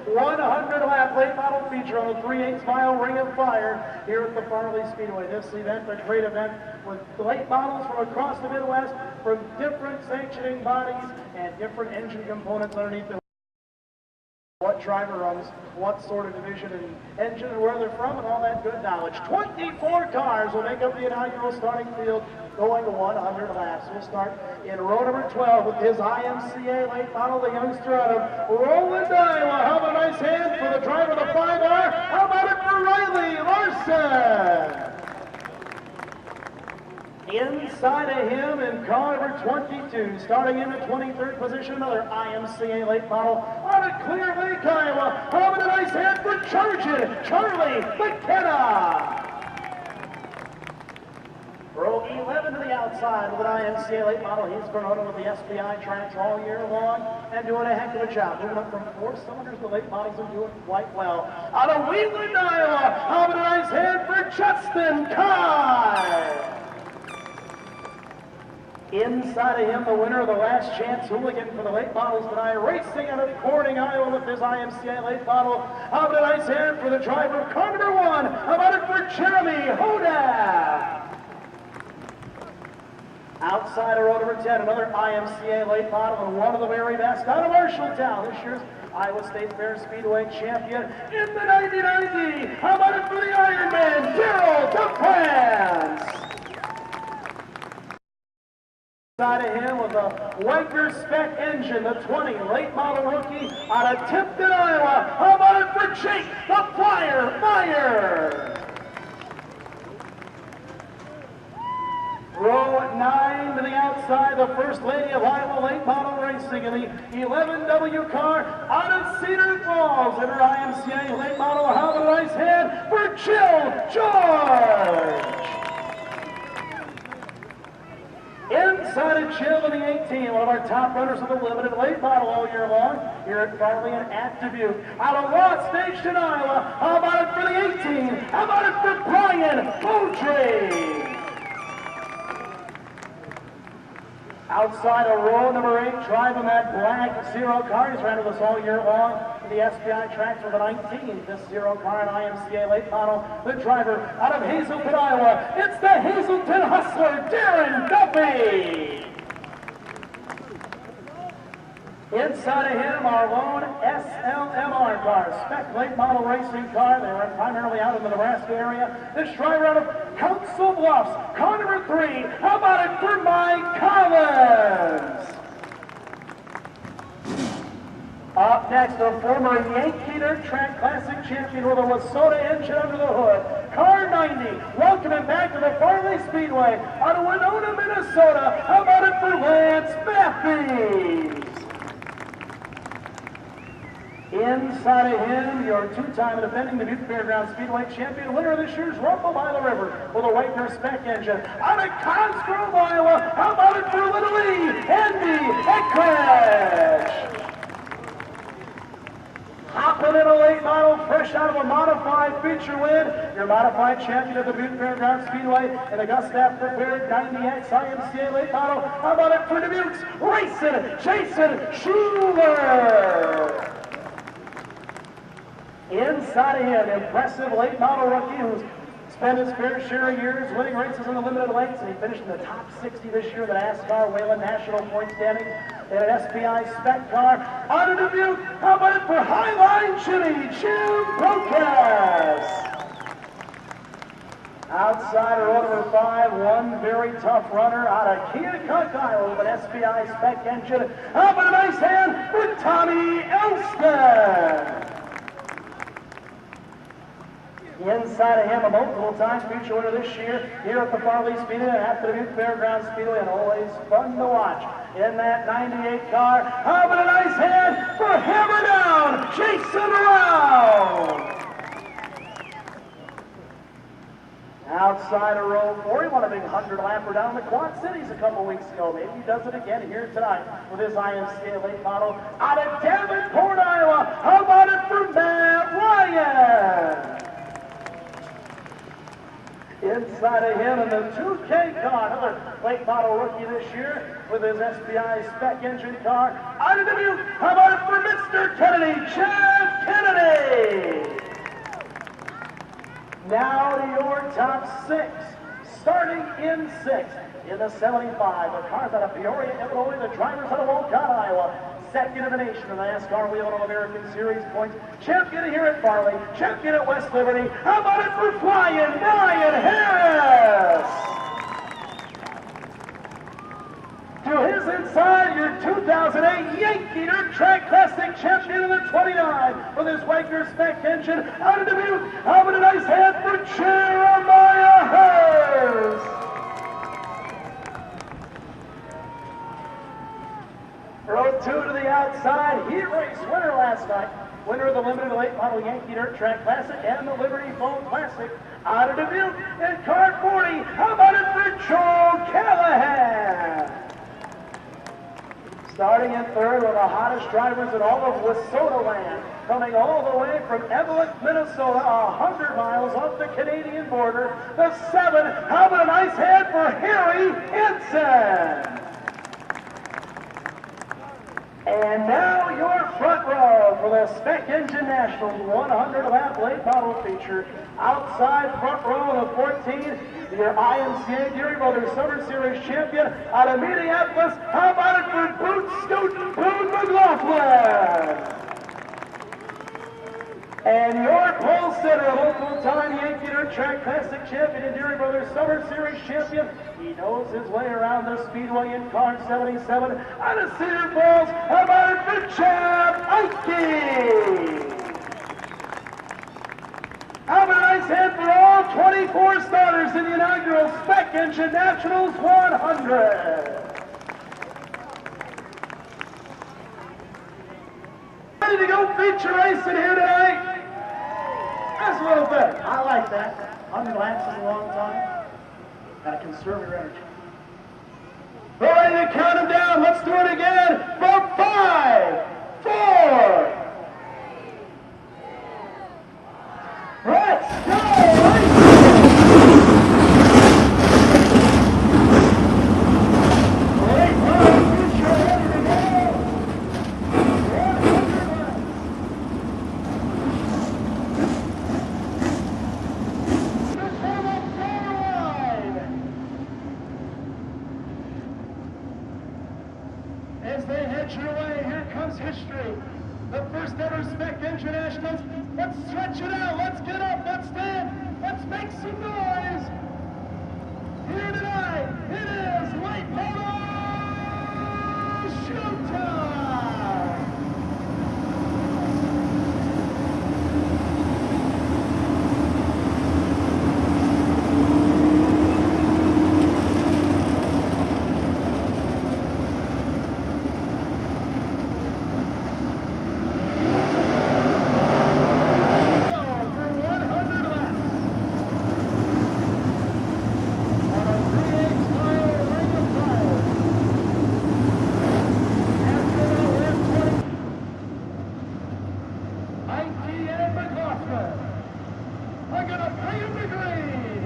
100-lap late model feature on the 3/8 mile Ring of Fire here at the Farley Speedway. This event, a great event with late models from across the Midwest, from different sanctioning bodies and different engine components underneath the what driver runs, what sort of division and engine and where they're from and all that good knowledge. 24 cars will make up the inaugural starting field going 100 laps. We'll start in row number 12 with his IMCA late model, the youngster out of Roland, Iowa. How about a nice hand for the driver of the 5R? How about it for Riley Larson? Inside of him in car number 22, starting in the 23rd position, another IMCA late model out of Clear Lake, Iowa. How about a nice hand for Charlie McKenna? Row 11 to the outside with an IMCA late model. He's been running with the SPI tracks all year long and doing a heck of a job. Moving up from 4 cylinders, the late models are doing quite well. Out of Wheatland, Iowa, how about a nice hand for Justin Kai? Inside of him, the winner of the Last Chance Hooligan for the late models tonight, racing out of Corning, Iowa with his IMCA late model. How about a nice hand for the driver of car number 1? How about it for Jeremy Hoda? Outside of row number 10, another IMCA late model and one of the very best out of Marshalltown. This year's Iowa State Fair Speedway champion in the 9090. How about it for the Ironman, Daryl DeFrance? Inside of him with a Farley Spec engine, the 20 late model rookie out of Tipton, Iowa. How about it for Jake the Flyer Meyer? Row 9 to the outside, the First Lady of Iowa late model racing in the 11W car out of Cedar Falls in her IMCA late model. How about a nice hand for Jill George? Inside of Jill in the 18, one of our top runners of the limited late model all year long here at Farley and at Dubuque. Out of Lost Station, Iowa, how about it for the 18? How about it for Brian Beaudry? Outside of row number 8, driving that black Zero car. He's ran with us all year long for the SPI tracks with the 19. This Zero car and IMCA late model. The driver out of Hazelton, Iowa. It's the Hazelton Hustler, Darren Duffy. Inside of him, our lone SLMR car, Spec late model racing car. They run primarily out in the Nebraska area. This driver out of Council Bluffs, car number 3. How about it for Mike Collins? Up next, a former Yankee Dirt Track Classic champion with a Wasota engine under the hood. Car 90, welcoming back to the Farley Speedway out of Winona, Minnesota. How about it for Lance Matthews? Inside of him, your two-time defending Dubuque Fairgrounds Speedway champion, winner of this year's Rumble by the River with a Wagner Spec engine. Out of Cosgrove, Iowa, how about it for Little E, Andy Eckridge? Hopping in a late model, fresh out of a modified feature win, your modified champion of the Dubuque Fairgrounds Speedway and Augusta prepared 90X IMCA late model. How about it for Dubuque's racing Jason Schuler? Inside of him, impressive late model rookie who's spent his fair share of years winning races in the limited lengths, and he finished in the top 60 this year, the NASCAR Wayland National Point standings in an SPI Spec car. Out of Dubuque, how about it for Highline Jimmy, Jim Procas? Outside of row number 5, one very tough runner out of Keokuk, Iowa with an SPI Spec engine. How about a nice hand for Tommy Elston? Inside of him, a multiple-time future winner this year here at the Farley Speedway and at the Dubuque Fairgrounds Speedway, and always fun to watch in that 98 car. How about a nice hand for Hammer Down, Jason Round? Outside of row 4, he won a big 100-lapper down in the Quad Cities a couple weeks ago. Maybe he does it again here tonight with his IMCA late model out of Davenport, Iowa. How about it for Matt Ryan? Inside of him in the 2K car, another late model rookie this year with his SPI Spec engine car. Out of Dubuque, how about it for Mr. Kennedy, Jeff Kennedy? Now to your top six. Starting in sixth in the 75, the cars out of Peoria, Illinois, the drivers out of Walcott, Iowa. Second in the nation in the NASCAR Wheel of American Series points. Champion here at Farley, champion at West Liberty. How about it for flying Brian Harris? To his inside, your 2008 Yankee Dirt Track Classic champion in the 29 with his Farley Spec engine out of Dubuque. How about a nice hand for Jeremiah Harris? Row 2 to the outside. Heat race winner last night. Winner of the limited late model Yankee Dirt Track Classic and the Liberty Phone Classic out of Dubuque. In car 40, how about it for Joe Callahan? Starting in third with the hottest drivers in all of Wissota land, coming all the way from Evelyn, Minnesota, 100 miles off the Canadian border. The 7, how about a nice hand for Harry Henson? And now your front row for the Spec Engine Nationals 100-lap late model feature. Outside front row of the 14, your IMCA Deary Brothers Summer Series champion out of Minneapolis. How about it for Boot Scootin' Boone McLaughlin? And your pole sitter, local time Yankee Dirt Track Classic champion and Deary Brothers Summer Series champion. He knows his way around the speedway in car 77 out of Cedar Falls. How about it for Chad Ike? How about a nice hand for all 24 starters in the inaugural Spec Engine Nationals 100. Ready to go feature racing here tonight? That's a little bit. I like that. 100 laps is a long time. Gotta conserve your energy. We're ready to count them down. Let's do it again. For 5, 4. Let's go! As they head your way, here comes history. The first ever Spec Engine Nationals. Let's stretch it out. Let's get up. Let's stand. Let's make some noise. Here tonight, it is late model showtime. Are gonna play in the green.